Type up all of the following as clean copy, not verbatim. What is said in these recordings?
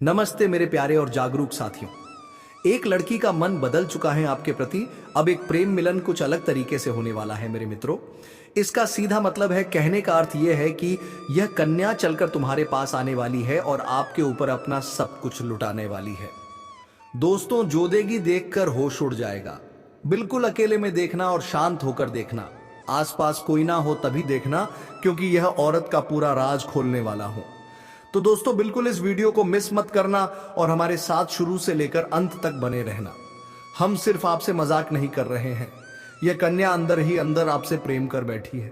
नमस्ते मेरे प्यारे और जागरूक साथियों। एक लड़की का मन बदल चुका है आपके प्रति। अब एक प्रेम मिलन कुछ अलग तरीके से होने वाला है मेरे मित्रों। इसका सीधा मतलब है, कहने का अर्थ यह है कि यह कन्या चलकर तुम्हारे पास आने वाली है और आपके ऊपर अपना सब कुछ लुटाने वाली है। दोस्तों, जो देगी देखकर होश उड़ जाएगा। बिल्कुल अकेले में देखना और शांत होकर देखना, आसपास कोई ना हो तभी देखना, क्योंकि यह औरत का पूरा राज खोलने वाला हूं। तो दोस्तों, बिल्कुल इस वीडियो को मिस मत करना और हमारे साथ शुरू से लेकर अंत तक बने रहना। हम सिर्फ आपसे मजाक नहीं कर रहे हैं, यह कन्या अंदर ही अंदर आपसे प्रेम कर बैठी है।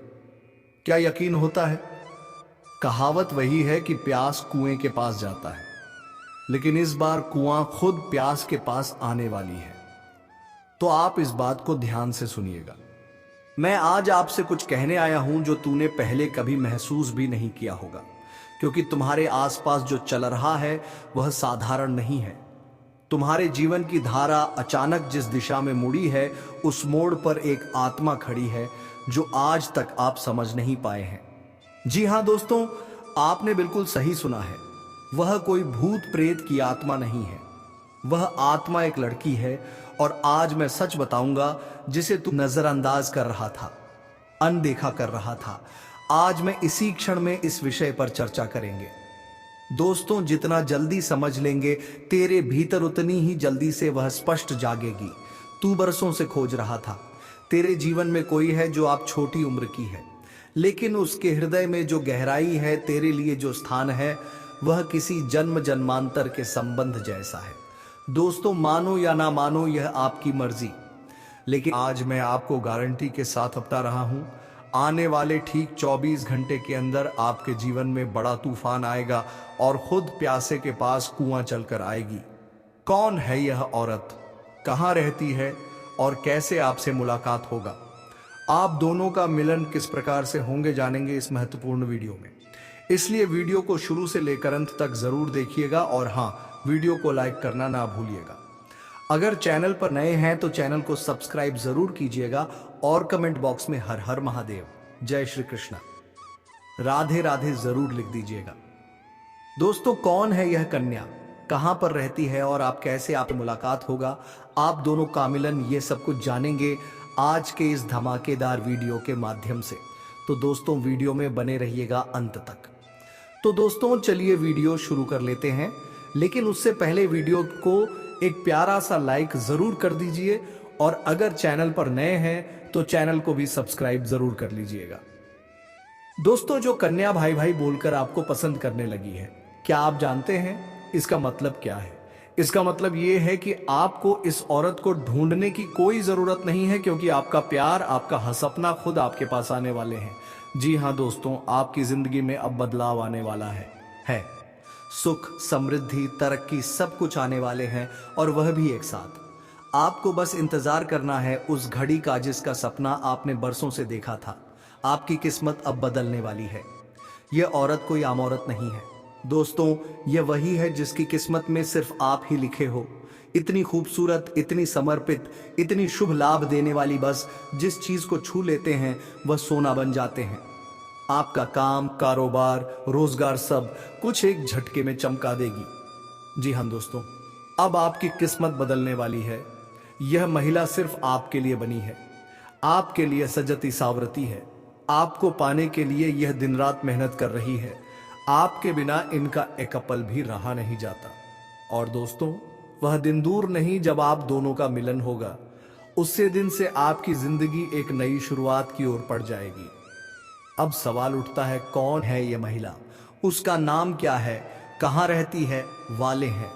क्या यकीन होता है? कहावत वही है कि प्यास कुएं के पास जाता है, लेकिन इस बार कुआं खुद प्यास के पास आने वाली है। तो आप इस बात को ध्यान से सुनिएगा। मैं आज आपसे कुछ कहने आया हूं जो तूने पहले कभी महसूस भी नहीं किया होगा, क्योंकि तुम्हारे आसपास जो चल रहा है वह साधारण नहीं है। तुम्हारे जीवन की धारा अचानक जिस दिशा में मुड़ी है, उस मोड़ पर एक आत्मा खड़ी है जो आज तक आप समझ नहीं पाए हैं। जी हां दोस्तों, आपने बिल्कुल सही सुना है। वह कोई भूत प्रेत की आत्मा नहीं है, वह आत्मा एक लड़की है। और आज मैं सच बताऊंगा, जिसे तू नजरअंदाज कर रहा था, अनदेखा कर रहा था, आज मैं इसी क्षण में इस विषय पर चर्चा करेंगे। दोस्तों, जितना जल्दी समझ लेंगे तेरे भीतर, उतनी ही जल्दी से वह स्पष्ट जागेगी। तू बरसों से खोज रहा था। तेरे जीवन में कोई है जो आप छोटी उम्र की है, लेकिन उसके हृदय में जो गहराई है, तेरे लिए जो स्थान है, वह किसी जन्म जन्मांतर के संबंध जैसा है। दोस्तों, मानो या ना मानो, यह आपकी मर्जी, लेकिन आज मैं आपको गारंटी के साथ बता रहा हूं, आने वाले ठीक 24 घंटे के अंदर आपके जीवन में बड़ा तूफान आएगा और खुद प्यासे के पास कुआं चलकर आएगी। कौन है यह औरत, कहां रहती है और कैसे आपसे मुलाकात होगा? आप दोनों का मिलन किस प्रकार से होंगे जानेंगे इस महत्वपूर्ण वीडियो में। इसलिए वीडियो को शुरू से लेकर अंत तक जरूर देखिएगा और हां, वीडियो को लाइक करना ना भूलिएगा। अगर चैनल पर नए हैं तो चैनल को सब्सक्राइब जरूर कीजिएगा और कमेंट बॉक्स में हर हर महादेव, जय श्री कृष्णा, राधे राधे जरूर लिख दीजिएगा। दोस्तों, कौन है यह कन्या, कहां पर रहती है और आप कैसे आप मुलाकात होगा, आप दोनों का मिलन, ये सब कुछ जानेंगे आज के इस धमाकेदार वीडियो के माध्यम से। तो दोस्तों, वीडियो में बने रहिएगा अंत तक। तो दोस्तों, चलिए वीडियो शुरू कर लेते हैं, लेकिन उससे पहले वीडियो को एक प्यारा सा लाइक जरूर कर दीजिए और अगर चैनल पर नए हैं तो चैनल को भी सब्सक्राइब जरूर कर लीजिएगा। दोस्तों, जो कन्या भाई भाई बोलकर आपको पसंद करने लगी है, क्या आप जानते हैं इसका मतलब क्या है? इसका मतलब यह है कि आपको इस औरत को ढूंढने की कोई जरूरत नहीं है, क्योंकि आपका प्यार, आपका हर सपना खुद आपके पास आने वाले हैं। जी हां दोस्तों, आपकी जिंदगी में अब बदलाव आने वाला है। सुख, समृद्धि, तरक्की, सब कुछ आने वाले हैं, और वह भी एक साथ। आपको बस इंतजार करना है उस घड़ी का जिसका सपना आपने बरसों से देखा था। आपकी किस्मत अब बदलने वाली है। यह औरत कोई आम औरत नहीं है दोस्तों, यह वही है जिसकी किस्मत में सिर्फ आप ही लिखे हो। इतनी खूबसूरत, इतनी समर्पित, इतनी शुभ लाभ देने वाली, बस जिस चीज को छू लेते हैं वह सोना बन जाते हैं। आपका काम, कारोबार, रोजगार, सब कुछ एक झटके में चमका देगी। जी हां दोस्तों, अब आपकी किस्मत बदलने वाली है। यह महिला सिर्फ आपके लिए बनी है, आपके लिए सजती सावरती है। आपको पाने के लिए यह दिन रात मेहनत कर रही है। आपके बिना इनका एक पल भी रहा नहीं जाता। और दोस्तों, वह दिन दूर नहीं जब आप दोनों का मिलन होगा। उससे दिन से आपकी जिंदगी एक नई शुरुआत की ओर बढ़ जाएगी। अब सवाल उठता है, कौन है यह महिला, उसका नाम क्या है, कहां रहती है, वाले हैं?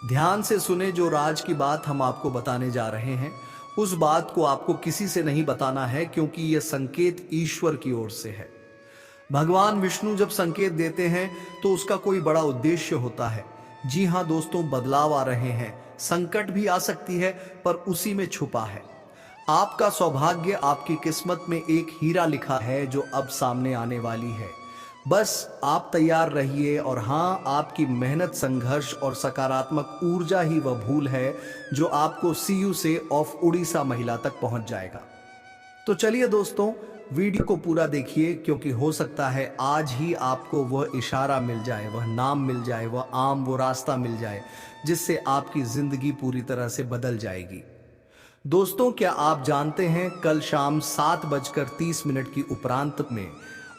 ध्यान से सुने, जो राज की बात हम आपको बताने जा रहे हैं, उस बात को आपको किसी से नहीं बताना है, क्योंकि यह संकेत ईश्वर की ओर से है। भगवान विष्णु जब संकेत देते हैं तो उसका कोई बड़ा उद्देश्य होता है। जी हां दोस्तों, बदलाव आ रहे हैं, संकट भी आ सकती है, पर उसी में छुपा है आपका सौभाग्य। आपकी किस्मत में एक हीरा लिखा है जो अब सामने आने वाली है। बस आप तैयार रहिए। और हां, आपकी मेहनत, संघर्ष और सकारात्मक ऊर्जा ही वह भूल है जो आपको सीयू से ऑफ उड़ीसा महिला तक पहुंच जाएगा। तो चलिए दोस्तों, वीडियो को पूरा देखिए, क्योंकि हो सकता है आज ही आपको वह इशारा मिल जाए, वह नाम मिल जाए, वो रास्ता मिल जाए जिससे आपकी जिंदगी पूरी तरह से बदल जाएगी। दोस्तों, क्या आप जानते हैं कल शाम 7:30 की उपरांत में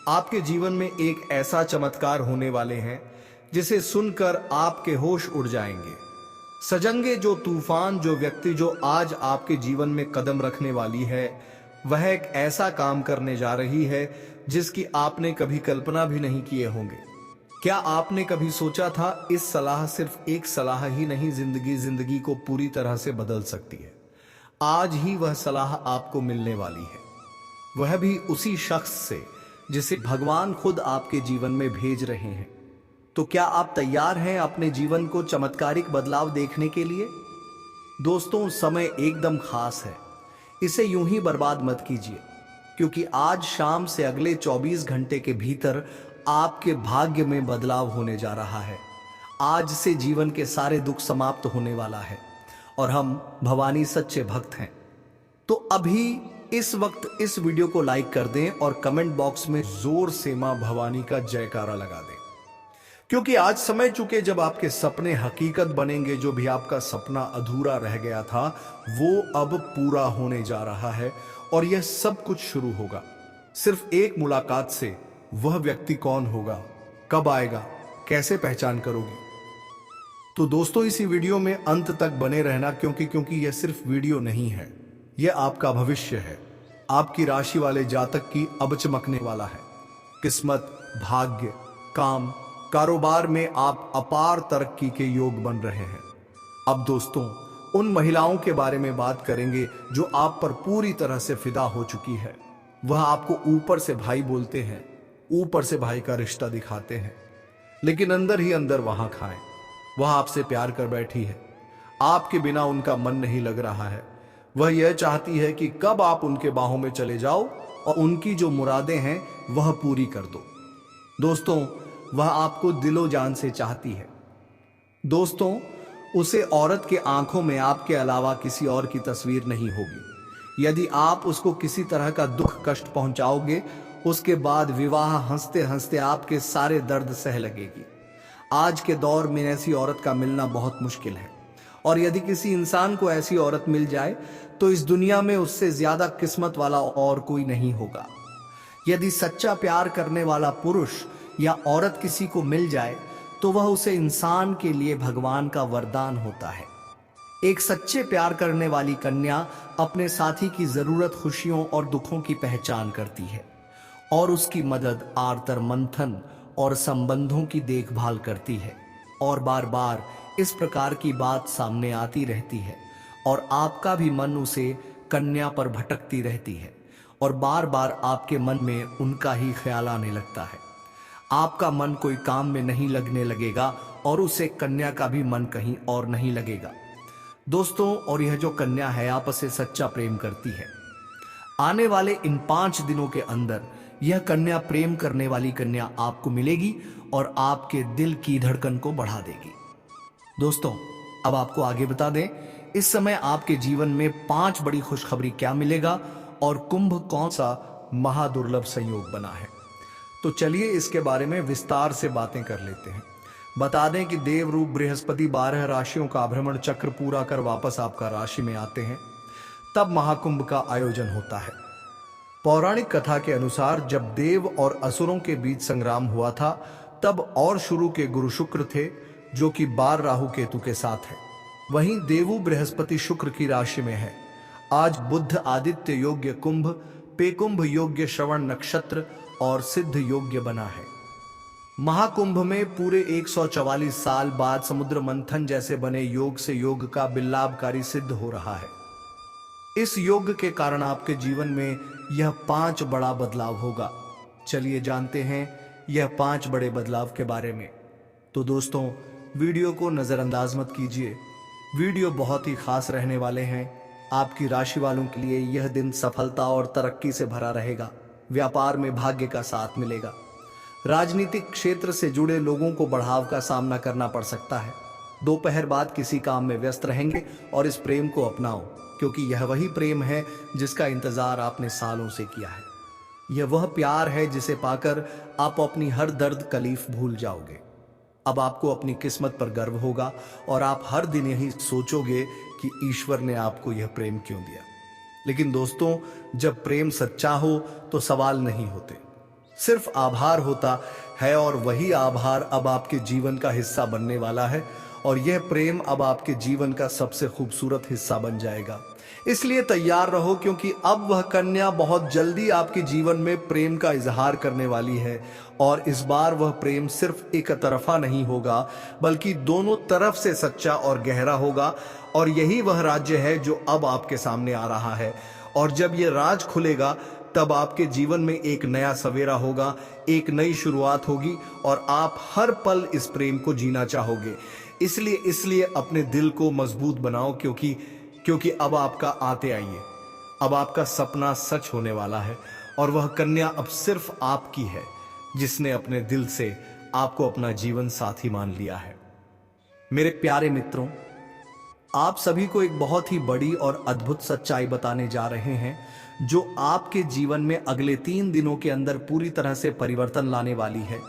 आपके जीवन में एक ऐसा चमत्कार होने वाले हैं जिसे सुनकर आपके होश उड़ जाएंगे। सजंगे जो तूफान, जो व्यक्ति जो आज आपके जीवन में कदम रखने वाली है, वह एक ऐसा काम करने जा रही है जिसकी आपने कभी कल्पना भी नहीं किए होंगे। क्या आपने कभी सोचा था इस सलाह सिर्फ एक सलाह ही नहीं, जिंदगी को पूरी तरह से बदल सकती है। आज ही वह सलाह आपको मिलने वाली है, वह भी उसी शख्स से जिसे भगवान खुद आपके जीवन में भेज रहे हैं। तो क्या आप तैयार हैं अपने जीवन को चमत्कारिक बदलाव देखने के लिए? दोस्तों, समय एकदम खास है, इसे यूं ही बर्बाद मत कीजिए, क्योंकि आज शाम से अगले 24 घंटे के भीतर आपके भाग्य में बदलाव होने जा रहा है। आज से जीवन के सारे दुख समाप्त होने वाला है और हम भवानी सच्चे भक्त हैं। तो अभी इस वक्त इस वीडियो को लाइक कर दें और कमेंट बॉक्स में जोर से मां भवानी का जयकारा लगा दें, क्योंकि आज समय चुके जब आपके सपने हकीकत बनेंगे। जो भी आपका सपना अधूरा रह गया था वो अब पूरा होने जा रहा है और यह सब कुछ शुरू होगा सिर्फ एक मुलाकात से। वह व्यक्ति कौन होगा, कब आएगा, कैसे पहचान करोगी? तो दोस्तों, इसी वीडियो में अंत तक बने रहना, क्योंकि यह सिर्फ वीडियो नहीं है, यह आपका भविष्य है। आपकी राशि वाले जातक की अब चमकने वाला है। किस्मत, भाग्य, काम, कारोबार में आप अपार तरक्की के योग बन रहे हैं। अब दोस्तों, उन महिलाओं के बारे में बात करेंगे जो आप पर पूरी तरह से फिदा हो चुकी है। वह आपको ऊपर से भाई बोलते हैं, ऊपर से भाई का रिश्ता दिखाते हैं, लेकिन अंदर ही अंदर वहां खाएं। वह आपसे प्यार कर बैठी है, आपके बिना उनका मन नहीं लग रहा है। वह यह चाहती है कि कब आप उनके बाहों में चले जाओ और उनकी जो मुरादें हैं वह पूरी कर दो। दोस्तों, वह आपको दिलो जान से चाहती है। दोस्तों, उसे औरत के आंखों में आपके अलावा किसी और की तस्वीर नहीं होगी। यदि आप उसको किसी तरह का दुख कष्ट पहुंचाओगे, उसके बाद विवाह हंसते हंसते आपके सारे दर्द सह लगेगी। आज के दौर में ऐसी औरत का मिलना बहुत मुश्किल है, और यदि किसी इंसान को ऐसी औरत मिल जाए तो इस दुनिया में उससे ज्यादा किस्मत वाला और कोई नहीं होगा। यदि सच्चा प्यार करने वाला पुरुष या औरत किसी को मिल जाए तो वह उसे इंसान के लिए भगवान का वरदान होता है। एक सच्चे प्यार करने वाली कन्या अपने साथी की जरूरत, खुशियों और दुखों की पहचान करती है और उसकी मदद, आर्तर मंथन और संबंधों की देखभाल करती है। और बार बार इस प्रकार की बात सामने आती रहती है और आपका भी मन उसे कन्या पर भटकती रहती है और बार बार आपके मन में उनका ही ख्याल आने लगता है। आपका मन कोई काम में नहीं लगने लगेगा और उसे कन्या का भी मन कहीं और नहीं लगेगा। दोस्तों, और यह जो कन्या है आपस से सच्चा प्रेम करती है। आने वाले इन 5 दिनों के अंदर यह कन्या, प्रेम करने वाली कन्या आपको मिलेगी और आपके दिल की धड़कन को बढ़ा देगी। दोस्तों, अब आपको आगे बता दें, इस समय आपके जीवन में 5 बड़ी खुशखबरी क्या मिलेगा और कुंभ कौन सा महादुर्लभ संयोग बना है। तो चलिए इसके बारे में विस्तार से बातें कर लेते हैं। बता दें कि देवरूप बृहस्पति 12 राशियों का भ्रमण चक्र पूरा कर वापस आपका राशि में आते हैं, तब महाकुंभ का आयोजन होता है। पौराणिक कथा के अनुसार जब देव और असुरों के बीच संग्राम हुआ था, तब और शुरू के गुरु शुक्र थे, जो कि 12 राहु केतु के साथ है। वहीं देवु बृहस्पति शुक्र की राशि में है। आज बुध आदित्य योग्य कुंभ, पेकुंभ योग्य श्रवण नक्षत्र और सिद्ध योग्य बना है। महाकुंभ में पूरे 144 साल बाद समुद्र मंथन जैसे बने योग से योग का बिल्लाभकारी सिद्ध हो रहा है। इस योग के कारण आपके जीवन में यह 5 बड़ा बदलाव होगा। चलिए जानते हैं यह 5 बड़े बदलाव के बारे में। तो दोस्तों, वीडियो को नजरअंदाज मत कीजिए, वीडियो बहुत ही खास रहने वाले हैं। आपकी राशि वालों के लिए यह दिन सफलता और तरक्की से भरा रहेगा। व्यापार में भाग्य का साथ मिलेगा। राजनीतिक क्षेत्र से जुड़े लोगों को बढ़ाव का सामना करना पड़ सकता है। दोपहर बाद किसी काम में व्यस्त रहेंगे और इस प्रेम को अपनाओ, क्योंकि यह वही प्रेम है जिसका इंतजार आपने सालों से किया है। यह वह प्यार है जिसे पाकर आप अपनी हर दर्द कलीफ भूल जाओगे। अब आपको अपनी किस्मत पर गर्व होगा और आप हर दिन यही सोचोगे कि ईश्वर ने आपको यह प्रेम क्यों दिया। लेकिन दोस्तों, जब प्रेम सच्चा हो तो सवाल नहीं होते, सिर्फ आभार होता है, और वही आभार अब आपके जीवन का हिस्सा बनने वाला है, और यह प्रेम अब आपके जीवन का सबसे खूबसूरत हिस्सा बन जाएगा। इसलिए तैयार रहो, क्योंकि अब वह कन्या बहुत जल्दी आपके जीवन में प्रेम का इजहार करने वाली है, और इस बार वह प्रेम सिर्फ एक तरफा नहीं होगा बल्कि दोनों तरफ से सच्चा और गहरा होगा। और यही वह राज्य है जो अब आपके सामने आ रहा है, और जब यह राज खुलेगा तब आपके जीवन में एक नया सवेरा होगा, एक नई शुरुआत होगी, और आप हर पल इस प्रेम को जीना चाहोगे। इसलिए अपने दिल को मजबूत बनाओ, क्योंकि अब आपका आते आइए, अब आपका सपना सच होने वाला है, और वह कन्या अब सिर्फ आपकी है जिसने अपने दिल से आपको अपना जीवन साथी मान लिया है। मेरे प्यारे मित्रों, आप सभी को एक बहुत ही बड़ी और अद्भुत सच्चाई बताने जा रहे हैं, जो आपके जीवन में अगले 3 दिनों के अंदर पूरी तरह से परिवर्तन लाने वाली है।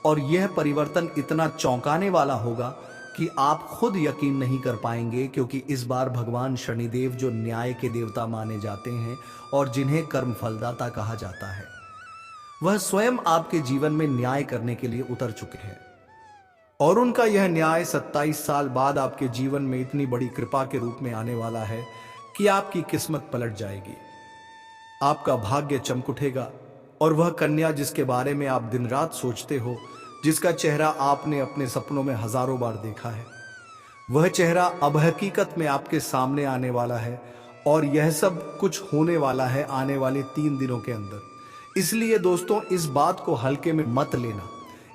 और यह परिवर्तन इतना चौंकाने वाला होगा कि आप खुद यकीन नहीं कर पाएंगे, क्योंकि इस बार भगवान शनिदेव, जो न्याय के देवता माने जाते हैं और जिन्हें कर्म फलदाता कहा जाता है, वह स्वयं आपके जीवन में न्याय करने के लिए उतर चुके हैं। और उनका यह न्याय 27 साल बाद आपके जीवन में इतनी बड़ी कृपा के रूप में आने वाला है कि आपकी किस्मत पलट जाएगी, आपका भाग्य चमक उठेगा, और वह कन्या जिसके बारे में आप दिन रात सोचते हो, जिसका चेहरा आपने अपने सपनों में हजारों बार देखा है, वह चेहरा अब हकीकत में आपके सामने आने वाला है। और यह सब कुछ होने वाला है आने वाले 3 दिनों के अंदर। इसलिए दोस्तों, इस बात को हल्के में मत लेना,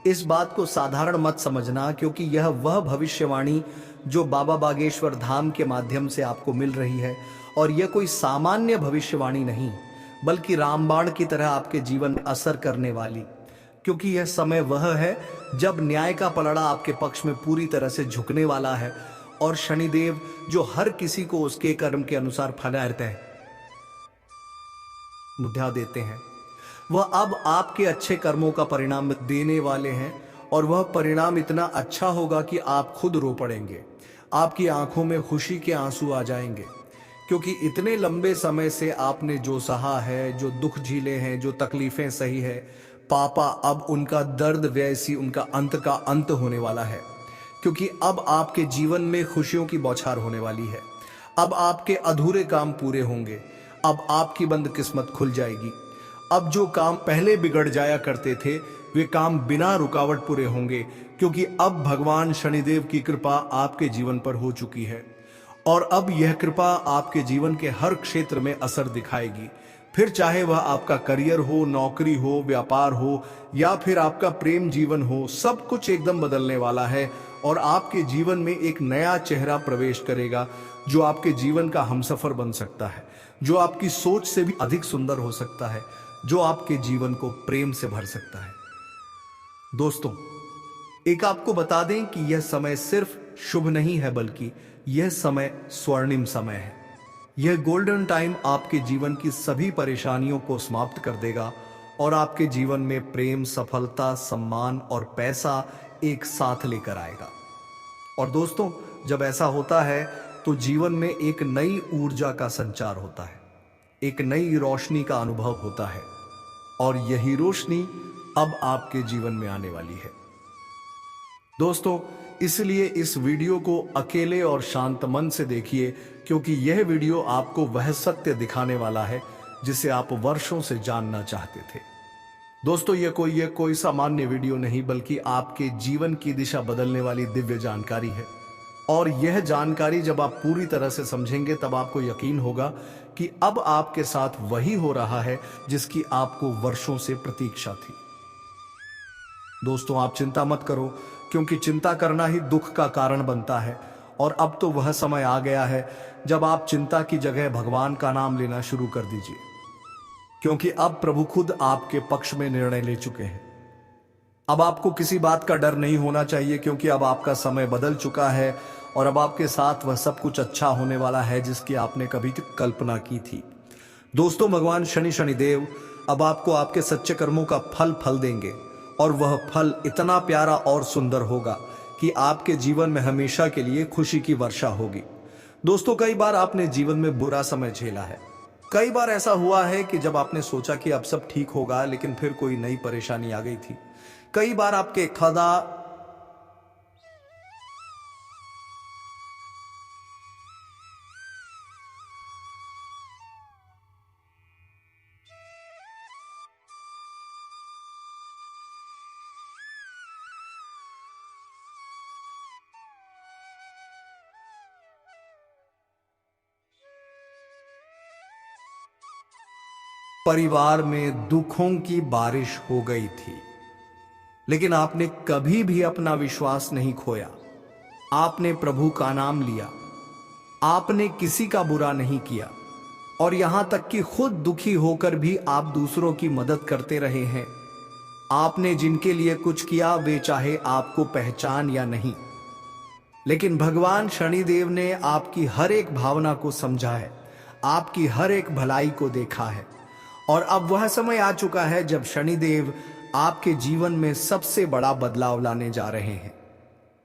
इस बात को साधारण मत समझना, क्योंकि यह वह भविष्यवाणी जो बाबा बागेश्वर धाम के माध्यम से आपको मिल रही है, और यह कोई सामान्य भविष्यवाणी नहीं, बल्कि रामबाण की तरह आपके जीवन में असर करने वाली, क्योंकि यह समय वह है जब न्याय का पलड़ा आपके पक्ष में पूरी तरह से झुकने वाला है, और शनिदेव, जो हर किसी को उसके कर्म के अनुसार मुद्दा देते हैं, वह अब आपके अच्छे कर्मों का परिणाम देने वाले हैं। और वह परिणाम इतना अच्छा होगा कि आप खुद रो पड़ेंगे, आपकी आंखों में खुशी के आंसू आ जाएंगे, क्योंकि इतने लंबे समय से आपने जो सहा है, जो दुख झीले हैं, जो तकलीफें सही है, पापा, अब उनका दर्द वैसी उनका अंत का अंत होने वाला है, क्योंकि अब आपके जीवन में खुशियों की बौछार होने वाली है। अब आपके अधूरे काम पूरे होंगे, अब आपकी बंद किस्मत खुल जाएगी। अब जो काम पहले बिगड़ जाया करते थे, वे काम बिना रुकावट पूरे होंगे, क्योंकि अब भगवान शनिदेव की कृपा आपके जीवन पर हो चुकी है, और अब यह कृपा आपके जीवन के हर क्षेत्र में असर दिखाएगी। फिर चाहे वह आपका करियर हो, नौकरी हो, व्यापार हो, या फिर आपका प्रेम जीवन हो, सब कुछ एकदम बदलने वाला है, और आपके जीवन में एक नया चेहरा प्रवेश करेगा, जो आपके जीवन का हमसफर बन सकता है, जो आपकी सोच से भी अधिक सुंदर हो सकता है, जो आपके जीवन को प्रेम से भर सकता है। दोस्तों, एक आपको बता दें कि यह समय सिर्फ शुभ नहीं है, बल्कि यह समय स्वर्णिम समय है। यह गोल्डन टाइम आपके जीवन की सभी परेशानियों को समाप्त कर देगा, और आपके जीवन में प्रेम, सफलता, सम्मान और पैसा एक साथ लेकर आएगा। और दोस्तों, जब ऐसा होता है तो जीवन में एक नई ऊर्जा का संचार होता है, एक नई रोशनी का अनुभव होता है, और यही रोशनी अब आपके जीवन में आने वाली है। दोस्तों, इसलिए इस वीडियो को अकेले और शांत मन से देखिए, क्योंकि यह वीडियो आपको वह सत्य दिखाने वाला है जिसे आप वर्षों से जानना चाहते थे। दोस्तों, यह कोई सामान्य वीडियो नहीं, बल्कि आपके जीवन की दिशा बदलने वाली दिव्य जानकारी है। और यह जानकारी जब आप पूरी तरह से समझेंगे, तब आपको यकीन होगा कि अब आपके साथ वही हो रहा है जिसकी आपको वर्षों से प्रतीक्षा थी। दोस्तों, आप चिंता मत करो, क्योंकि चिंता करना ही दुख का कारण बनता है। और अब तो वह समय आ गया है जब आप चिंता की जगह भगवान का नाम लेना शुरू कर दीजिए, क्योंकि अब प्रभु खुद आपके पक्ष में निर्णय ले चुके हैं। अब आपको किसी बात का डर नहीं होना चाहिए, क्योंकि अब आपका समय बदल चुका है, और अब आपके साथ वह सब कुछ अच्छा होने वाला है जिसकी आपने कभी कल्पना की थी। दोस्तों, भगवान शनिदेव अब आपको आपके सच्चे कर्मों का फल फल देंगे, और वह फल इतना प्यारा और सुंदर होगा कि आपके जीवन में हमेशा के लिए खुशी की वर्षा होगी। दोस्तों, कई बार आपने जीवन में बुरा समय झेला है। कई बार ऐसा हुआ है कि जब आपने सोचा कि अब सब ठीक होगा, लेकिन फिर कोई नई परेशानी आ गई थी। कई बार आपके खदा परिवार में दुखों की बारिश हो गई थी, लेकिन आपने कभी भी अपना विश्वास नहीं खोया। आपने प्रभु का नाम लिया, आपने किसी का बुरा नहीं किया, और यहां तक कि खुद दुखी होकर भी आप दूसरों की मदद करते रहे हैं। आपने जिनके लिए कुछ किया, वे चाहे आपको पहचान या नहीं, लेकिन भगवान शनिदेव ने आपकी हर एक भावना को समझा है, आपकी हर एक भलाई को देखा है। और अब वह समय आ चुका है जब शनिदेव आपके जीवन में सबसे बड़ा बदलाव लाने जा रहे हैं,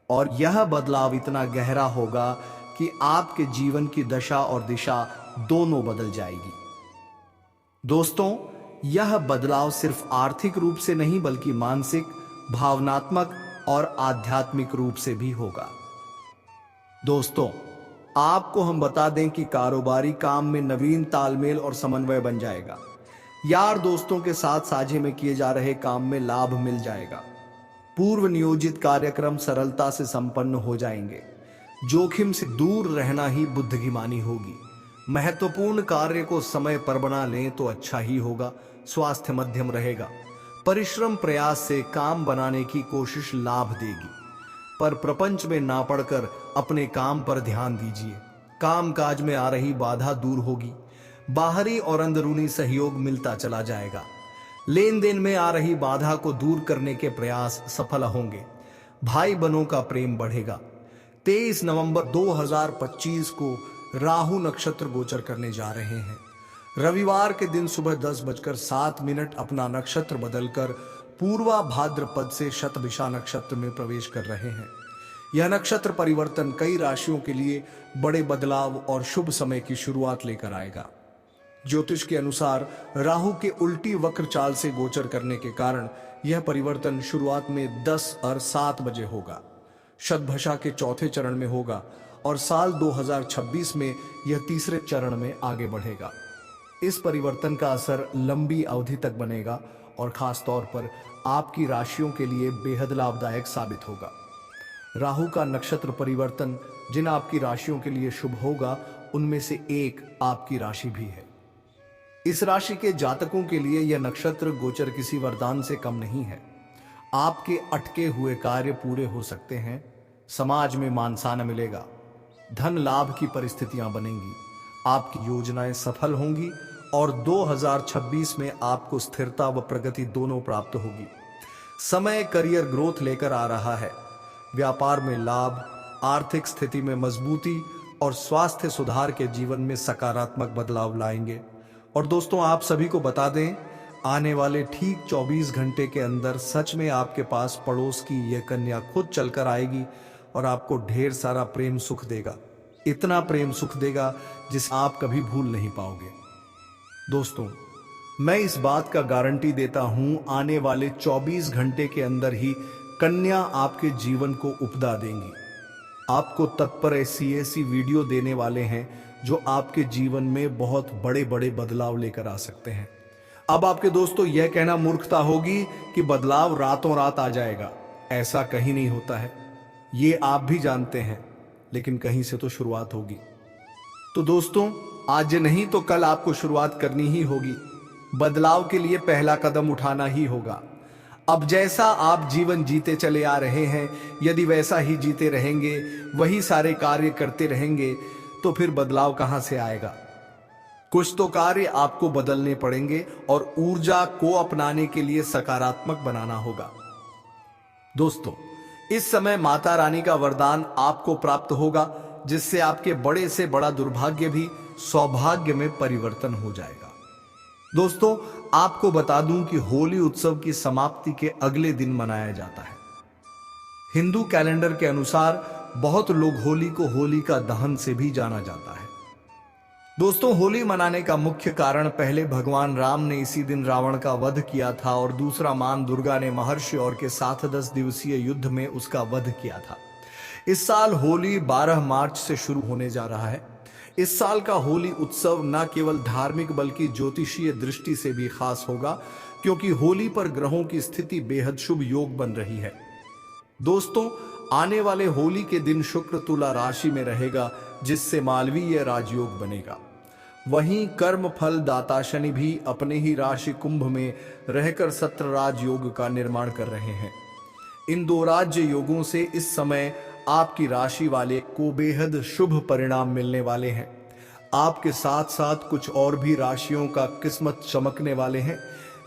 और यह बदलाव इतना गहरा होगा कि आपके जीवन की दशा और दिशा दोनों बदल जाएगी। दोस्तों, यह बदलाव सिर्फ आर्थिक रूप से नहीं बल्कि मानसिक, भावनात्मक और आध्यात्मिक रूप से भी होगा। दोस्तों, आपको हम बता दें कि कारोबारी काम में नवीन तालमेल और समन्वय बन जाएगा। यार दोस्तों के साथ साझे में किए जा रहे काम में लाभ मिल जाएगा। पूर्व नियोजित कार्यक्रम सरलता से संपन्न हो जाएंगे। जोखिम से दूर रहना ही बुद्ध की वाणी होगी। महत्वपूर्ण कार्य को समय पर बना लें तो अच्छा ही होगा। स्वास्थ्य मध्यम रहेगा। परिश्रम प्रयास से काम बनाने की कोशिश लाभ देगी, पर प्रपंच में ना पड़कर अपने काम पर ध्यान दीजिए। काम काज में आ रही बाधा दूर होगी। बाहरी और अंदरूनी सहयोग मिलता चला जाएगा। लेन देन में आ रही बाधा को दूर करने के प्रयास सफल होंगे। भाई बहनों का प्रेम बढ़ेगा। 23 नवंबर 2025 को राहु नक्षत्र गोचर करने जा रहे हैं। रविवार के दिन सुबह 10:07 अपना नक्षत्र बदलकर पूर्वा भाद्रपद से शतभिषा नक्षत्र में प्रवेश कर रहे हैं। यह नक्षत्र परिवर्तन कई राशियों के लिए बड़े बदलाव और शुभ समय की शुरुआत लेकर आएगा। ज्योतिष के अनुसार राहु के उल्टी वक्र चाल से गोचर करने के कारण यह परिवर्तन शुरुआत में 10 और 7 बजे होगा, शतभिषा के चौथे चरण में होगा, और साल 2026 में यह तीसरे चरण में आगे बढ़ेगा। इस परिवर्तन का असर लंबी अवधि तक बनेगा और खास तौर पर आपकी राशियों के लिए बेहद लाभदायक साबित होगा। राहु का नक्षत्र परिवर्तन जिन आपकी राशियों के लिए शुभ होगा, उनमें से एक आपकी राशि भी है। इस राशि के जातकों के लिए यह नक्षत्र गोचर किसी वरदान से कम नहीं है। आपके अटके हुए कार्य पूरे हो सकते हैं। समाज में मान सम्मान मिलेगा। धन लाभ की परिस्थितियां बनेंगी। आपकी योजनाएं सफल होंगी और 2026 में आपको स्थिरता व प्रगति दोनों प्राप्त होगी। समय करियर ग्रोथ लेकर आ रहा है। व्यापार में लाभ, आर्थिक स्थिति में मजबूती और स्वास्थ्य सुधार के जीवन में सकारात्मक बदलाव लाएंगे। और दोस्तों, आप सभी को बता दें, आने वाले ठीक 24 घंटे के अंदर सच में आपके पास पड़ोस की यह कन्या खुद चलकर आएगी और आपको ढेर सारा प्रेम सुख देगा। इतना प्रेम सुख देगा जिसे आप कभी भूल नहीं पाओगे। दोस्तों, मैं इस बात का गारंटी देता हूं, आने वाले 24 घंटे के अंदर ही कन्या आपके जीवन को उपदा देंगी। आपको तत्पर ऐसी वीडियो देने वाले हैं जो आपके जीवन में बहुत बड़े बड़े बदलाव लेकर आ सकते हैं। अब आपके दोस्तों, यह कहना मूर्खता होगी कि बदलाव रातों रात आ जाएगा। ऐसा कहीं नहीं होता है, ये आप भी जानते हैं, लेकिन कहीं से तो शुरुआत होगी। तो दोस्तों, आज नहीं तो कल आपको शुरुआत करनी ही होगी। बदलाव के लिए पहला कदम उठाना ही होगा। अब जैसा आप जीवन जीते चले आ रहे हैं, यदि वैसा ही जीते रहेंगे, वही सारे कार्य करते रहेंगे, तो फिर बदलाव कहां से आएगा। कुछ तो कार्य आपको बदलने पड़ेंगे और ऊर्जा को अपनाने के लिए सकारात्मक बनाना होगा। दोस्तों, इस समय माता रानी का वरदान आपको प्राप्त होगा, जिससे आपके बड़े से बड़ा दुर्भाग्य भी सौभाग्य में परिवर्तन हो जाएगा। दोस्तों, आपको बता दूं कि होली उत्सव की समाप्ति के अगले दिन मनाया जाता है। हिंदू कैलेंडर के अनुसार बहुत लोग होली को होलिका दहन से भी जाना जाता है। दोस्तों, होली मनाने का मुख्य कारण पहले भगवान राम ने इसी दिन रावण का वध किया था और दूसरा मां दुर्गा ने महर्षि और के साथ 10 दिवसीय युद्ध में उसका वध किया था। इस साल होली 12 मार्च से शुरू होने जा रहा है। इस साल का होली उत्सव न केवल धार्मिक बल्कि ज्योतिषीय दृष्टि से भी खास होगा, क्योंकि होली पर ग्रहों की स्थिति बेहद शुभ योग बन रही है। दोस्तों, आने वाले होली के दिन शुक्र तुला राशि में रहेगा, जिससे मालवीय राजयोग बनेगा। वहीं कर्म फल दाता शनि भी अपने ही राशि कुंभ में रहकर सत्र राजयोग का निर्माण कर रहे हैं। इन दो राज्य योगों से इस समय आपकी राशि वाले को बेहद शुभ परिणाम मिलने वाले हैं। आपके साथ साथ कुछ और भी राशियों का किस्मत चमकने वाले हैं,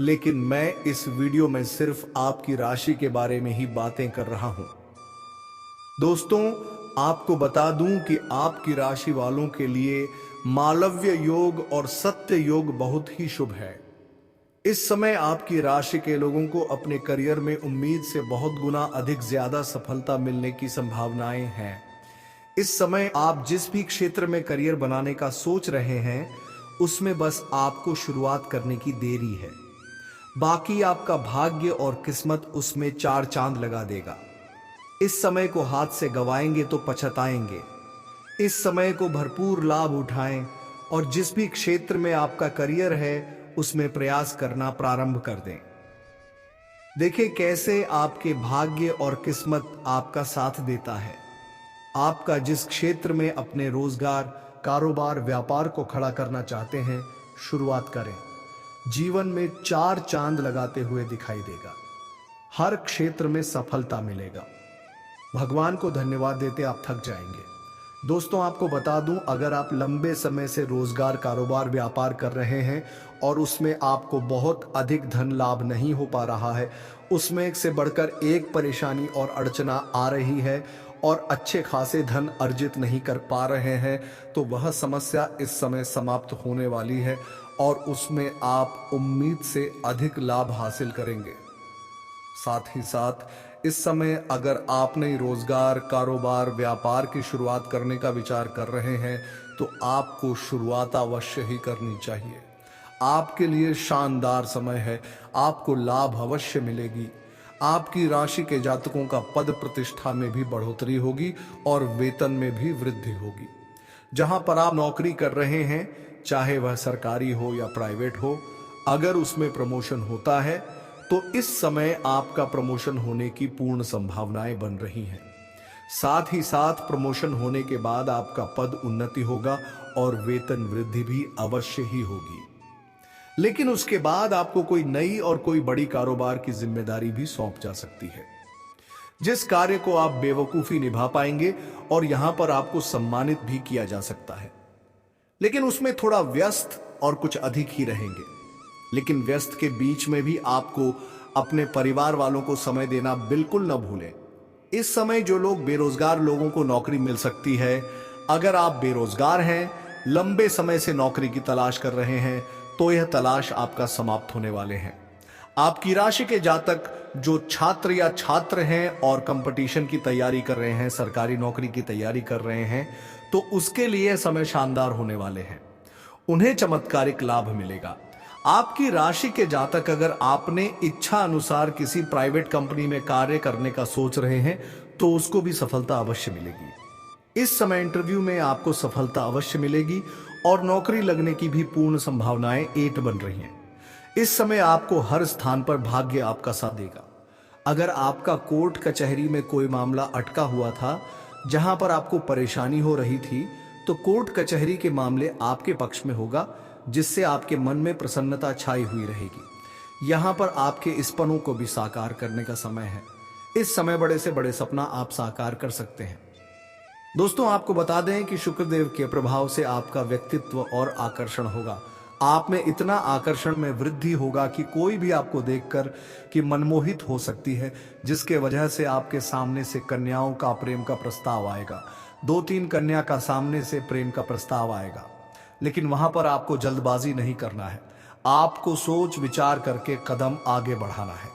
लेकिन मैं इस वीडियो में सिर्फ आपकी राशि के बारे में ही बातें कर रहा हूं। दोस्तों, आपको बता दूं कि आपकी राशि वालों के लिए मालव्य योग और सत्य योग बहुत ही शुभ है। इस समय आपकी राशि के लोगों को अपने करियर में उम्मीद से बहुत गुना अधिक ज्यादा सफलता मिलने की संभावनाएं हैं। इस समय आप जिस भी क्षेत्र में करियर बनाने का सोच रहे हैं, उसमें बस आपको शुरुआत करने की देरी है। बाकी आपका भाग्य और किस्मत उसमें 4 चांद लगा देगा। इस समय को हाथ से गवाएंगे तो पछताएंगे। इस समय को भरपूर लाभ उठाएं और जिस भी क्षेत्र में आपका करियर है उसमें प्रयास करना प्रारंभ कर दें। देखिए कैसे आपके भाग्य और किस्मत आपका साथ देता है। आपका जिस क्षेत्र में अपने रोजगार, कारोबार, व्यापार को खड़ा करना चाहते हैं, शुरुआत करें। जीवन में 4 चांद लगाते हुए दिखाई देगा। हर क्षेत्र में सफलता मिलेगा। भगवान को धन्यवाद देते आप थक जाएंगे। दोस्तों, आपको बता दूं, अगर आप लंबे समय से रोजगार, कारोबार, व्यापार कर रहे हैं और उसमें आपको बहुत अधिक धन लाभ नहीं हो पा रहा है, उसमें एक से बढ़कर एक परेशानी और अड़चना आ रही है और अच्छे खासे धन अर्जित नहीं कर पा रहे हैं, तो वह समस्या इस समय समाप्त होने वाली है और उसमें आप उम्मीद से अधिक लाभ हासिल करेंगे। साथ ही साथ इस समय अगर आप नई रोजगार, कारोबार, व्यापार की शुरुआत करने का विचार कर रहे हैं, तो आपको शुरुआत अवश्य ही करनी चाहिए। आपके लिए शानदार समय है। आपको लाभ अवश्य मिलेगी। आपकी राशि के जातकों का पद प्रतिष्ठा में भी बढ़ोतरी होगी और वेतन में भी वृद्धि होगी। जहां पर आप नौकरी कर रहे हैं, चाहे वह सरकारी हो या प्राइवेट हो, अगर उसमें प्रमोशन होता है तो इस समय आपका प्रमोशन होने की पूर्ण संभावनाएं बन रही हैं। साथ ही साथ प्रमोशन होने के बाद आपका पद उन्नति होगा और वेतन वृद्धि भी अवश्य ही होगी। लेकिन उसके बाद आपको कोई नई और कोई बड़ी कारोबार की जिम्मेदारी भी सौंप जा सकती है, जिस कार्य को आप बेवकूफी निभा पाएंगे और यहां पर आपको सम्मानित भी किया जा सकता है। लेकिन उसमें थोड़ा व्यस्त और कुछ अधिक ही रहेंगे। लेकिन व्यस्त के बीच में भी आपको अपने परिवार वालों को समय देना बिल्कुल न भूलें। इस समय जो लोग बेरोजगार लोगों को नौकरी मिल सकती है। अगर आप बेरोजगार हैं, लंबे समय से नौकरी की तलाश कर रहे हैं, तो यह तलाश आपका समाप्त होने वाले हैं। आपकी राशि के जातक जो छात्र या छात्र हैं और कंपटीशन की तैयारी कर रहे हैं, सरकारी नौकरी की तैयारी कर रहे हैं, तो उसके लिए समय शानदार होने वाले हैं। उन्हें चमत्कारिक लाभ मिलेगा। आपकी राशि के जातक अगर आपने इच्छा अनुसार किसी प्राइवेट कंपनी में कार्य करने का सोच रहे हैं, तो उसको भी सफलता अवश्य मिलेगी। इस समय इंटरव्यू में आपको सफलता अवश्य मिलेगी और नौकरी लगने की भी पूर्ण संभावनाएं 8 बन रही हैं। इस समय आपको हर स्थान पर भाग्य आपका साथ देगा। अगर आपका कोर्ट कचहरी में कोई मामला अटका हुआ था, जहां पर आपको परेशानी हो रही थी, तो कोर्ट कचहरी के मामले आपके पक्ष में होगा, जिससे आपके मन में प्रसन्नता छाई हुई रहेगी। यहां पर आपके इस्पनों को भी साकार करने का समय है। इस समय बड़े से बड़े सपना आप साकार कर सकते हैं। दोस्तों, आपको बता दें कि शुक्रदेव के प्रभाव से आपका व्यक्तित्व और आकर्षण होगा। आप में इतना आकर्षण में वृद्धि होगा कि कोई भी आपको देखकर कि मनमोहित हो सकती है, जिसके वजह से आपके सामने से कन्याओं का प्रेम का प्रस्ताव आएगा। 2-3 कन्या का सामने से प्रेम का प्रस्ताव आएगा। लेकिन वहां पर आपको जल्दबाजी नहीं करना है। आपको सोच विचार करके कदम आगे बढ़ाना है।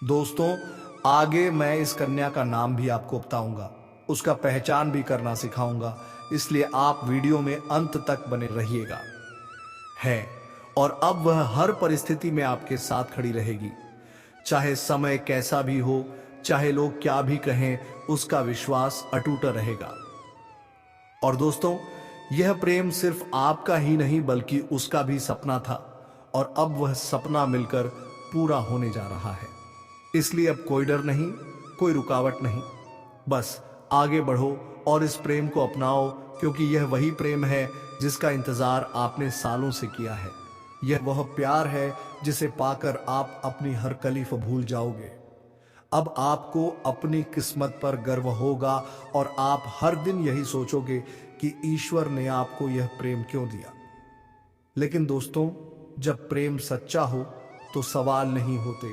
दोस्तों, आगे मैं इस कन्या का नाम भी आपको बताऊंगा, उसका पहचान भी करना सिखाऊंगा, इसलिए आप वीडियो में अंत तक बने रहिएगा। है और अब वह हर परिस्थिति में आपके साथ खड़ी रहेगी, चाहे समय कैसा भी हो, चाहे लोग क्या भी कहें, उसका विश्वास अटूट रहेगा। और दोस्तों, यह प्रेम सिर्फ आपका ही नहीं बल्कि उसका भी सपना था, और अब वह सपना मिलकर पूरा होने जा रहा है। इसलिए अब कोई डर नहीं, कोई रुकावट नहीं, बस आगे बढ़ो और इस प्रेम को अपनाओ, क्योंकि यह वही प्रेम है जिसका इंतजार आपने सालों से किया है। यह वह प्यार है जिसे पाकर आप अपनी हर तकलीफ भूल जाओगे। अब आपको अपनी किस्मत पर गर्व होगा और आप हर दिन यही सोचोगे कि ईश्वर ने आपको यह प्रेम क्यों दिया। लेकिन दोस्तों, जब प्रेम सच्चा हो तो सवाल नहीं होते,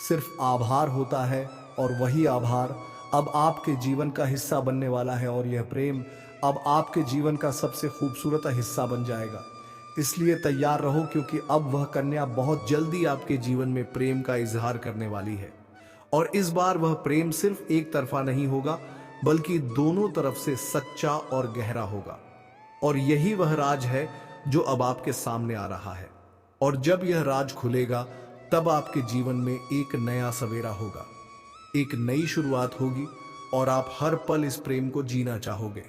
सिर्फ आभार होता है, और वही आभार अब आपके जीवन का हिस्सा बनने वाला है, और यह प्रेम अब आपके जीवन का सबसे खूबसूरत हिस्सा बन जाएगा। इसलिए तैयार रहो, क्योंकि अब वह कन्या बहुत जल्दी आपके जीवन में प्रेम का इजहार करने वाली है। और इस बार वह प्रेम सिर्फ एक तरफा नहीं होगा, बल्कि दोनों तरफ से सच्चा और गहरा होगा। और यही वह राज है जो अब आपके सामने आ रहा है। और जब यह राज खुलेगा, तब आपके जीवन में एक नया सवेरा होगा, एक नई शुरुआत होगी, और आप हर पल इस प्रेम को जीना चाहोगे।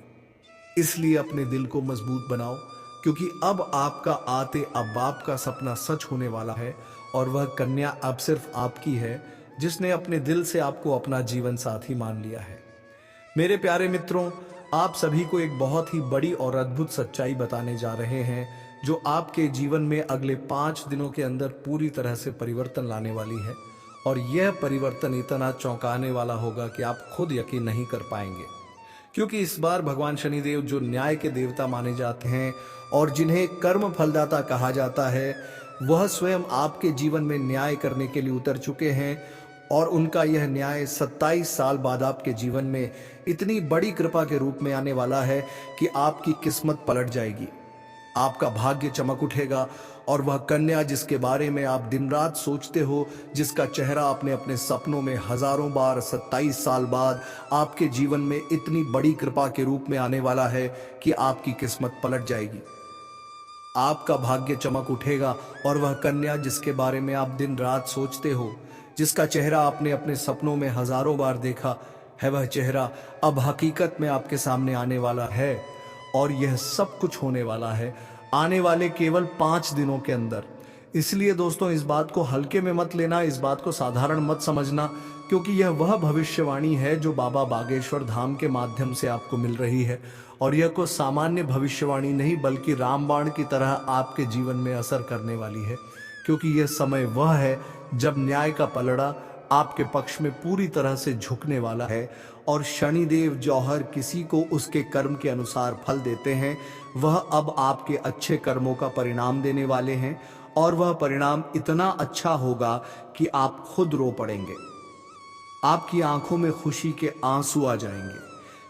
इसलिए अपने दिल को मजबूत बनाओ, क्योंकि अब आपका आते अब आपका सपना सच होने वाला है, और वह कन्या अब सिर्फ आपकी है, जिसने अपने दिल से आपको अपना जीवन साथी मान लिया है। मेरे प्यारे मित्रों, आप सभी को एक बहुत ही बड़ी और अद्भुत सच्चाई बताने जा रहे हैं, जो आपके जीवन में अगले 5 दिनों के अंदर पूरी तरह से परिवर्तन लाने वाली है। और यह परिवर्तन इतना चौंकाने वाला होगा कि आप खुद यकीन नहीं कर पाएंगे, क्योंकि इस बार भगवान शनिदेव, जो न्याय के देवता माने जाते हैं और जिन्हें कर्म फलदाता कहा जाता है, वह स्वयं आपके जीवन में न्याय करने के लिए उतर चुके हैं। और उनका यह न्याय 27 साल बाद आपके जीवन में इतनी बड़ी कृपा के रूप में आने वाला है कि आपकी किस्मत पलट जाएगी, आपका भाग्य चमक उठेगा, और वह कन्या जिसके बारे में आप दिन रात सोचते हो, जिसका चेहरा आपने अपने सपनों में हजारों बार 27 साल बाद आपके जीवन में इतनी बड़ी कृपा के रूप में आने वाला है कि आपकी किस्मत पलट जाएगी, आपका भाग्य चमक उठेगा। और वह कन्या जिसके बारे में आप दिन रात सोचते हो, जिसका चेहरा आपने अपने सपनों में हजारों बार देखा है, वह चेहरा अब हकीकत में आपके सामने आने वाला है। और यह सब कुछ होने वाला है आने वाले केवल 5 दिनों के अंदर। इसलिए दोस्तों, इस बात को हल्के में मत लेना, इस बात को साधारण मत समझना, क्योंकि यह वह भविष्यवाणी है जो बाबा बागेश्वर धाम के माध्यम से आपको मिल रही है। और यह कोई सामान्य भविष्यवाणी नहीं, बल्कि रामबाण की तरह आपके जीवन में असर करने वाली है, क्योंकि यह समय वह है जब न्याय का पलड़ा आपके पक्ष में पूरी तरह से झुकने वाला है। और शनिदेव जो हर किसी को उसके कर्म के अनुसार फल देते हैं, वह अब आपके अच्छे कर्मों का परिणाम देने वाले हैं। और वह परिणाम इतना अच्छा होगा कि आप खुद रो पड़ेंगे, आपकी आंखों में खुशी के आंसू आ जाएंगे,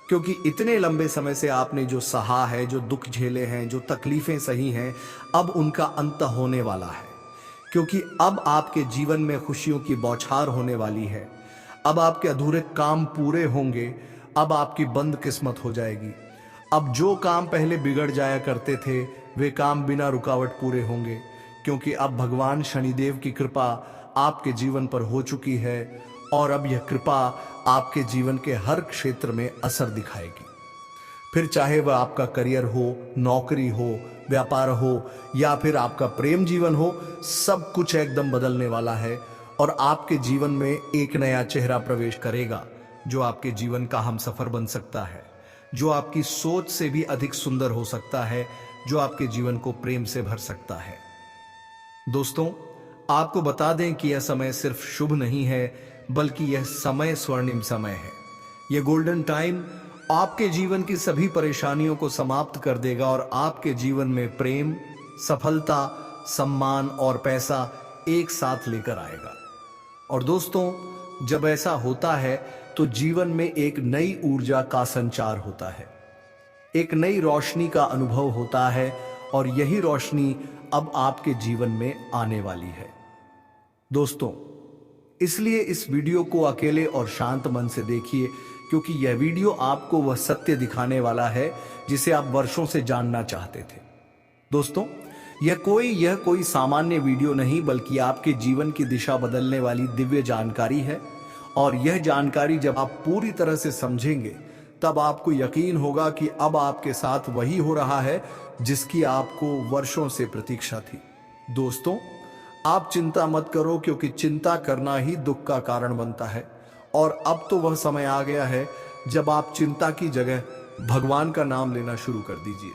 क्योंकि इतने लंबे समय से आपने जो सहा है, जो दुख झेले हैं, जो तकलीफें सही हैं, अब उनका अंत होने वाला है। क्योंकि अब आपके जीवन में खुशियों की बौछार होने वाली है, अब आपके अधूरे काम पूरे होंगे, अब आपकी बंद किस्मत हो जाएगी। अब जो काम पहले बिगड़ जाया करते थे, वे काम बिना रुकावट पूरे होंगे, क्योंकि अब भगवान शनिदेव की कृपा आपके जीवन पर हो चुकी है। और अब यह कृपा आपके जीवन के हर क्षेत्र में असर दिखाएगी, फिर चाहे वह आपका करियर हो, नौकरी हो, व्यापार हो, या फिर आपका प्रेम जीवन हो, सब कुछ एकदम बदलने वाला है। और आपके जीवन में एक नया चेहरा प्रवेश करेगा, जो आपके जीवन का हमसफर बन सकता है, जो आपकी सोच से भी अधिक सुंदर हो सकता है, जो आपके जीवन को प्रेम से भर सकता है। दोस्तों, आपको बता दें कि यह समय सिर्फ शुभ नहीं है, बल्कि यह समय स्वर्णिम समय है। यह गोल्डन टाइम आपके जीवन की सभी परेशानियों को समाप्त कर देगा, और आपके जीवन में प्रेम, सफलता, सम्मान और पैसा एक साथ लेकर आएगा। और दोस्तों, जब ऐसा होता है तो जीवन में एक नई ऊर्जा का संचार होता है, एक नई रोशनी का अनुभव होता है, और यही रोशनी अब आपके जीवन में आने वाली है। दोस्तों, इसलिए इस वीडियो को अकेले और शांत मन से देखिए, क्योंकि यह वीडियो आपको वह सत्य दिखाने वाला है जिसे आप वर्षों से जानना चाहते थे। दोस्तों, यह कोई सामान्य वीडियो नहीं, बल्कि आपके जीवन की दिशा बदलने वाली दिव्य जानकारी है। और यह जानकारी जब आप पूरी तरह से समझेंगे, तब आपको यकीन होगा कि अब आपके साथ वही हो रहा है जिसकी आपको वर्षों से प्रतीक्षा थी। दोस्तों, आप चिंता मत करो, क्योंकि चिंता करना ही दुख का कारण बनता है। और अब तो वह समय आ गया है जब आप चिंता की जगह भगवान का नाम लेना शुरू कर दीजिए,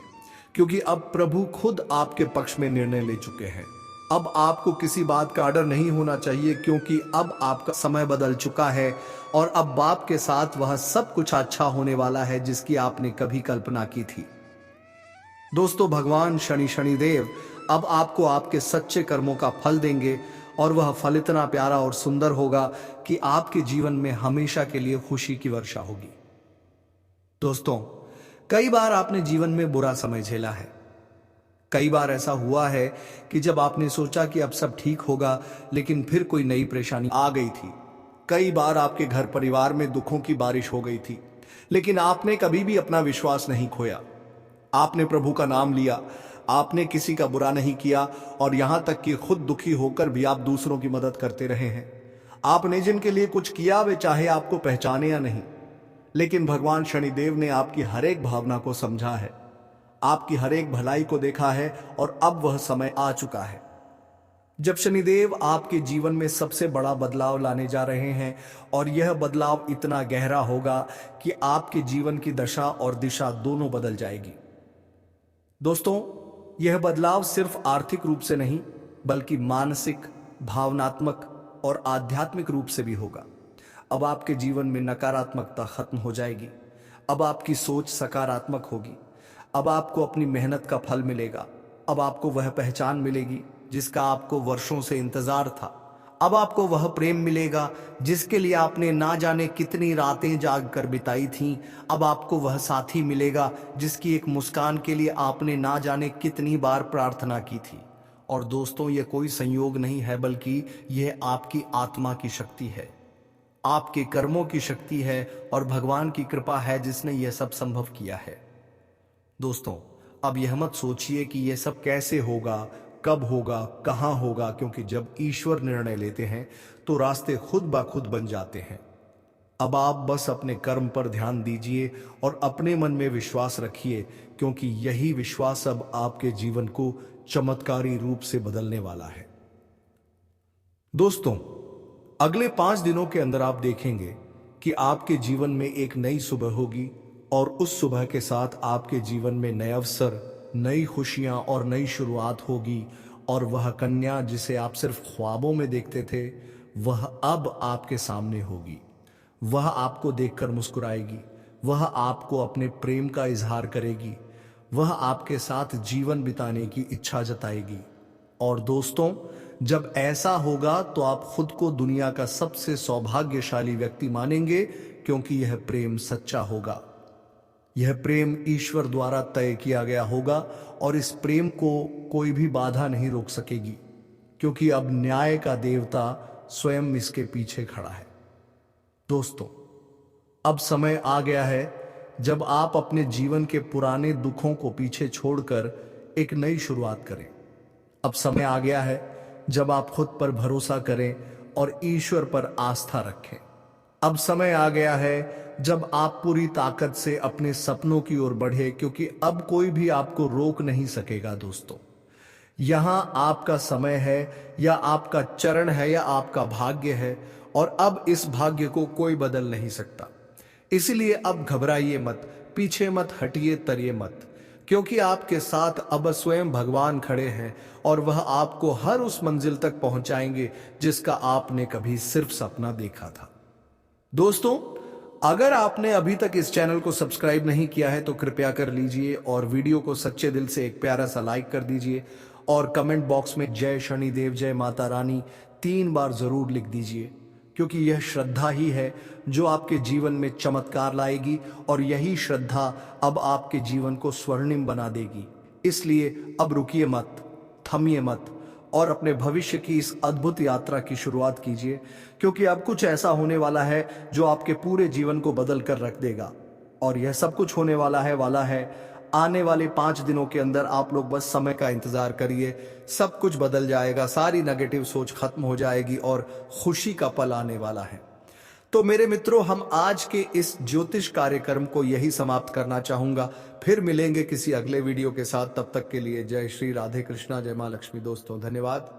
क्योंकि अब प्रभु खुद आपके पक्ष में निर्णय ले चुके हैं। अब आपको किसी बात का डर नहीं होना चाहिए, क्योंकि अब आपका समय बदल चुका है और अब बाप के साथ वह सब कुछ अच्छा होने वाला है जिसकी आपने कभी कल्पना की थी। दोस्तों, भगवान शनिदेव अब आपको आपके सच्चे कर्मों का फल देंगे, और वह फल इतना प्यारा और सुंदर होगा कि आपके जीवन में हमेशा के लिए खुशी की वर्षा होगी। दोस्तों, कई बार आपने जीवन में बुरा समय झेला है। कई बार ऐसा हुआ है कि जब आपने सोचा कि अब सब ठीक होगा, लेकिन फिर कोई नई परेशानी आ गई थी। कई बार आपके घर परिवार में दुखों की बारिश हो गई थी, लेकिन आपने कभी भी अपना विश्वास नहीं खोया। आपने प्रभु का नाम लिया, आपने किसी का बुरा नहीं किया, और यहां तक कि खुद दुखी होकर भी आप दूसरों की मदद करते रहे हैं। आपने जिनके लिए कुछ किया, वे चाहे आपको पहचाने या नहीं, लेकिन भगवान शनिदेव ने आपकी हर एक भावना को समझा है, आपकी हर एक भलाई को देखा है, और अब वह समय आ चुका है जब शनिदेव आपके जीवन में सबसे बड़ा बदलाव लाने जा रहे हैं। और यह बदलाव इतना गहरा होगा कि आपके जीवन की दशा और दिशा दोनों बदल जाएगी। दोस्तों, यह बदलाव सिर्फ आर्थिक रूप से नहीं, बल्कि मानसिक, भावनात्मक और आध्यात्मिक रूप से भी होगा। अब आपके जीवन में नकारात्मकता खत्म हो जाएगी। अब आपकी सोच सकारात्मक होगी। अब आपको अपनी मेहनत का फल मिलेगा। अब आपको वह पहचान मिलेगी जिसका आपको वर्षों से इंतजार था। अब आपको वह प्रेम मिलेगा जिसके लिए आपने ना जाने कितनी रातें जाग कर बिताई थीं। अब आपको वह साथी मिलेगा जिसकी एक मुस्कान के लिए आपने ना जाने कितनी बार प्रार्थना की थी। और दोस्तों, यह कोई संयोग नहीं है, बल्कि यह आपकी आत्मा की शक्ति है, आपके कर्मों की शक्ति है, और भगवान की कृपा है जिसने यह सब संभव किया है। दोस्तों, अब यह मत सोचिए कि यह सब कैसे होगा, कब होगा, कहां होगा, क्योंकि जब ईश्वर निर्णय लेते हैं तो रास्ते खुद ब खुद बन जाते हैं। अब आप बस अपने कर्म पर ध्यान दीजिए और अपने मन में विश्वास रखिए, क्योंकि यही विश्वास अब आपके जीवन को चमत्कारी रूप से बदलने वाला है। दोस्तों, अगले 5 दिनों के अंदर आप देखेंगे कि आपके जीवन में एक नई सुबह होगी, और उस सुबह के साथ आपके जीवन में नए अवसर, नई खुशियां और नई शुरुआत होगी। और वह कन्या जिसे आप सिर्फ ख्वाबों में देखते थे, वह अब आपके सामने होगी। वह आपको देखकर मुस्कुराएगी, वह आपको अपने प्रेम का इजहार करेगी, वह आपके साथ जीवन बिताने की इच्छा जताएगी। और दोस्तों, जब ऐसा होगा तो आप खुद को दुनिया का सबसे सौभाग्यशाली व्यक्ति मानेंगे, क्योंकि यह प्रेम सच्चा होगा। यह प्रेम ईश्वर द्वारा तय किया गया होगा, और इस प्रेम को कोई भी बाधा नहीं रोक सकेगी, क्योंकि अब न्याय का देवता स्वयं इसके पीछे खड़ा है। दोस्तों, अब समय आ गया है जब आप अपने जीवन के पुराने दुखों को पीछे छोड़कर एक नई शुरुआत करें। अब समय आ गया है जब आप खुद पर भरोसा करें और ईश्वर पर आस्था रखें। अब समय आ गया है जब आप पूरी ताकत से अपने सपनों की ओर बढ़े, क्योंकि अब कोई भी आपको रोक नहीं सकेगा। दोस्तों, यहां आपका समय है, या आपका चरण है, या आपका भाग्य है, और अब इस भाग्य को कोई बदल नहीं सकता। इसलिए अब घबराइए मत, पीछे मत हटिए, तरिए मत, क्योंकि आपके साथ अब स्वयं भगवान खड़े हैं, और वह आपको हर उस मंजिल तक पहुंचाएंगे जिसका आपने कभी सिर्फ सपना देखा था। दोस्तों, अगर आपने अभी तक इस चैनल को सब्सक्राइब नहीं किया है तो कृपया कर लीजिए, और वीडियो को सच्चे दिल से एक प्यारा सा लाइक कर दीजिए, और कमेंट बॉक्स में जय शनिदेव, जय माता रानी 3 बार जरूर लिख दीजिए, क्योंकि यह श्रद्धा ही है जो आपके जीवन में चमत्कार लाएगी, और यही श्रद्धा अब आपके जीवन को स्वर्णिम बना देगी। इसलिए अब रुकिए मत, थमिए मत और अपने भविष्य की इस अद्भुत यात्रा की शुरुआत कीजिए, क्योंकि अब कुछ ऐसा होने वाला है जो आपके पूरे जीवन को बदल कर रख देगा। और यह सब कुछ होने वाला है आने वाले 5 दिनों के अंदर। आप लोग बस समय का इंतजार करिए, सब कुछ बदल जाएगा, सारी नेगेटिव सोच खत्म हो जाएगी और खुशी का पल आने वाला है। तो मेरे मित्रों, हम आज के इस ज्योतिष कार्यक्रम को यही समाप्त करना चाहूंगा। फिर मिलेंगे किसी अगले वीडियो के साथ, तब तक के लिए जय श्री राधे कृष्णा, जय मां लक्ष्मी। दोस्तों धन्यवाद।